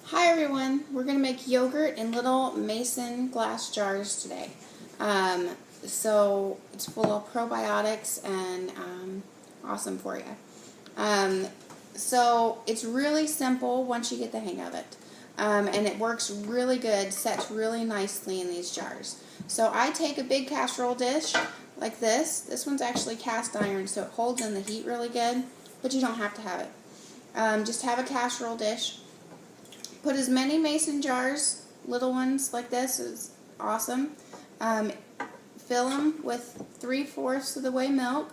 Hi everyone, we're going to make yogurt in little mason glass jars today. So it's full of probiotics and awesome for you. So it's really simple once you get the hang of it. And it works really good, sets really nicely in these jars. So I take a big casserole dish like this. This one's actually cast iron, so it holds in the heat really good, but you don't have to have it. Just have a casserole dish. Put as many mason jars, little ones like this is awesome. Fill them with 3/4 of the way milk.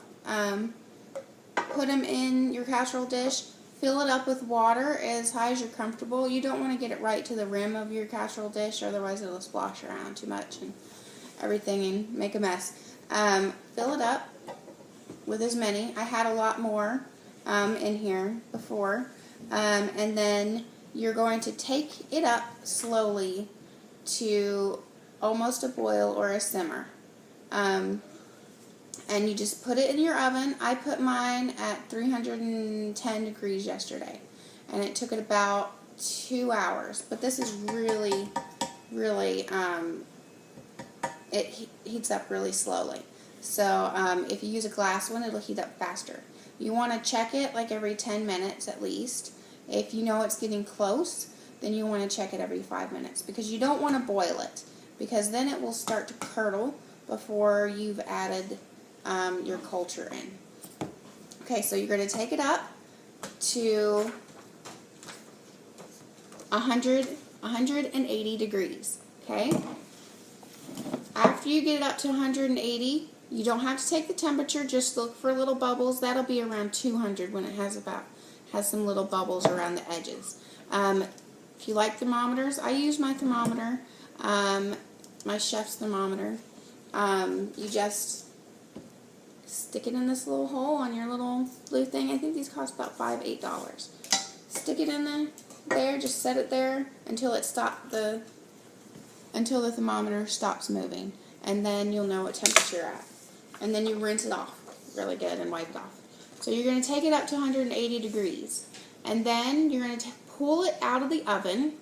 Put them in your casserole dish. Fill it up with water as high as you're comfortable. You don't want to get it right to the rim of your casserole dish, otherwise it'll splosh around too much and everything and make a mess. Fill it up with as many. I had a lot more in here before. And then you're going to take it up slowly to almost a boil or a simmer. And you just put it in your oven. I put mine at 310 degrees yesterday, and it took it about 2 hours. But this is really, it heats up really slowly. So if you use a glass one, it'll heat up faster. You want to check it like every 10 minutes at least. If you know it's getting close, then you want to check it every 5 minutes, because you don't want to boil it, because then it will start to curdle before you've added your culture in. Okay, so you're going to take it up to 180 degrees. Okay? After you get it up to 180, you don't have to take the temperature, just look for little bubbles. That'll be around 200 when it has some little bubbles around the edges. If you like thermometers, I use my thermometer, my chef's thermometer. You just stick it in this little hole on your little blue thing. I think these cost about $8. Stick it in there, just set it there until the thermometer stops moving, and then you'll know what temperature you're at. And then you rinse it off really good and wipe it off. So you're going to take it up to 180 degrees, and then you're going to pull it out of the oven,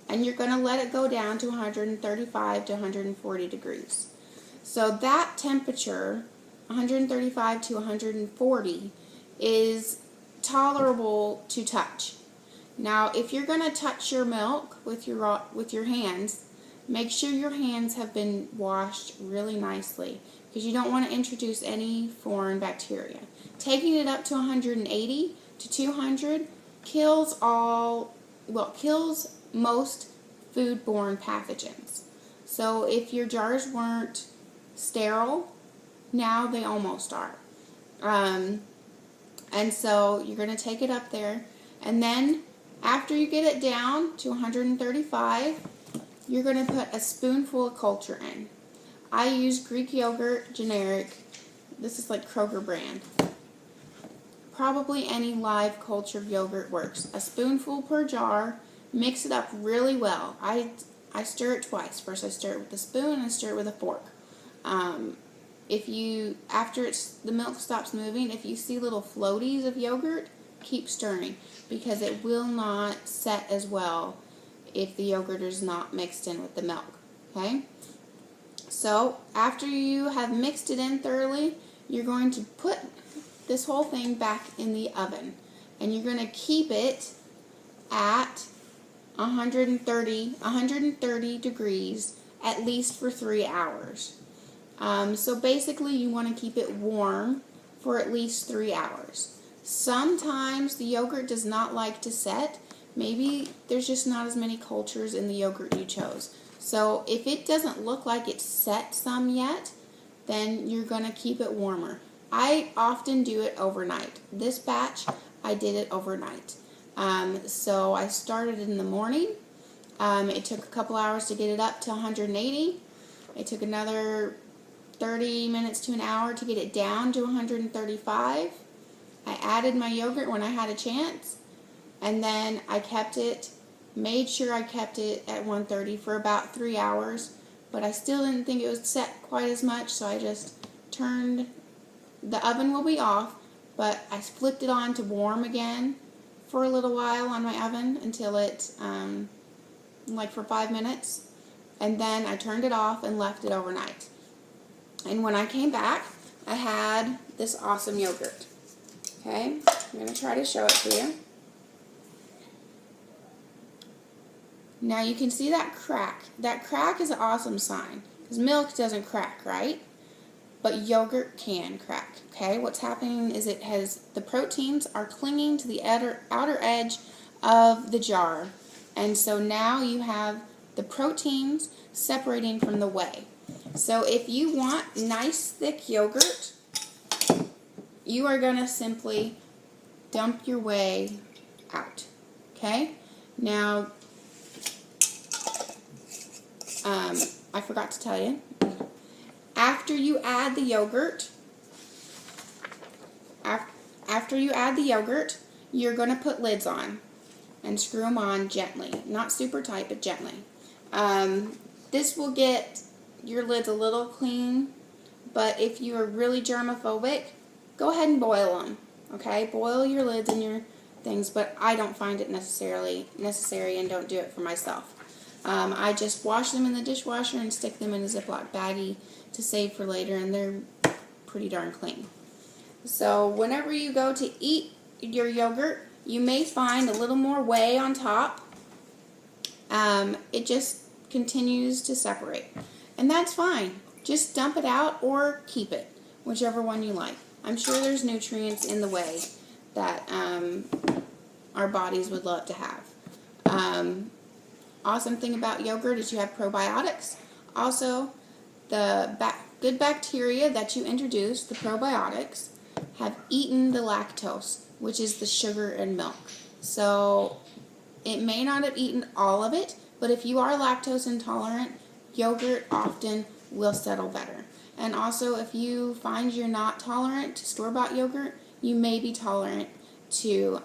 and you're going to let it go down to 135 to 140 degrees. So that temperature, 135 to 140, is tolerable to touch. Now, if you're going to touch your milk with your hands, make sure your hands have been washed really nicely, because you don't want to introduce any foreign bacteria. Taking it up to 180 to 200 kills most foodborne pathogens. So if your jars weren't sterile, now they almost are. And so you're going to take it up there, and then after you get it down to 135, you're going to put a spoonful of culture in. I use Greek yogurt, generic. This is like Kroger brand. Probably any live cultured yogurt works. A spoonful per jar. Mix it up really well. I stir it twice. First I stir it with a spoon and stir it with a fork. After the milk stops moving, if you see little floaties of yogurt, keep stirring, because it will not set as well if the yogurt is not mixed in with the milk. Okay? So after you have mixed it in thoroughly, you're going to put this whole thing back in the oven, and you're going to keep it at 130 degrees at least for 3 hours. So basically you want to keep it warm for at least 3 hours. Sometimes the yogurt does not like to set. Maybe there's just not as many cultures in the yogurt you chose. So if it doesn't look like it's set some yet, then you're going to keep it warmer. I often do it overnight. This batch, I did it overnight. So I started in the morning. It took a couple hours to get it up to 180. It took another 30 minutes to an hour to get it down to 135. I added my yogurt when I had a chance, and then I made sure I kept it at 130 for about 3 hours, but I still didn't think it was set quite as much, so I just the oven will be off, but I flipped it on to warm again for a little while on my oven until it, like for 5 minutes. And then I turned it off and left it overnight. And when I came back, I had this awesome yogurt. Okay, I'm going to try to show it to you. Now you can see that crack. That crack is an awesome sign, because milk doesn't crack, right? But yogurt can crack. Okay, what's happening is the proteins are clinging to the outer edge of the jar. And so now you have the proteins separating from the whey. So if you want nice thick yogurt, you are going to simply dump your whey out. Okay? Now, I forgot to tell you, after you add the yogurt, you're going to put lids on and screw them on gently. Not super tight, but gently. This will get your lids a little clean, but if you are really germophobic, go ahead and boil them. Okay? Boil your lids and your things, but I don't find it necessary and don't do it for myself. I just wash them in the dishwasher and stick them in a Ziploc baggie to save for later, and they're pretty darn clean. So whenever you go to eat your yogurt, you may find a little more whey on top. It just continues to separate. And that's fine. Just dump it out or keep it, whichever one you like. I'm sure there's nutrients in the whey that our bodies would love to have. Awesome thing about yogurt is you have probiotics. Also, the good bacteria that you introduce, the probiotics, have eaten the lactose, which is the sugar in milk. So it may not have eaten all of it, but if you are lactose intolerant, yogurt often will settle better. And also, if you find you're not tolerant to store-bought yogurt, you may be tolerant to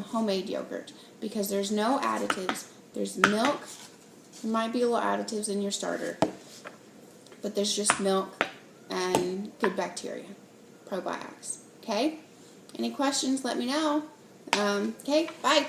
homemade yogurt, because there's no additives. There's milk. There might be a little additives in your starter, but there's just milk and good bacteria, probiotics. Okay? Any questions, let me know. Okay, bye.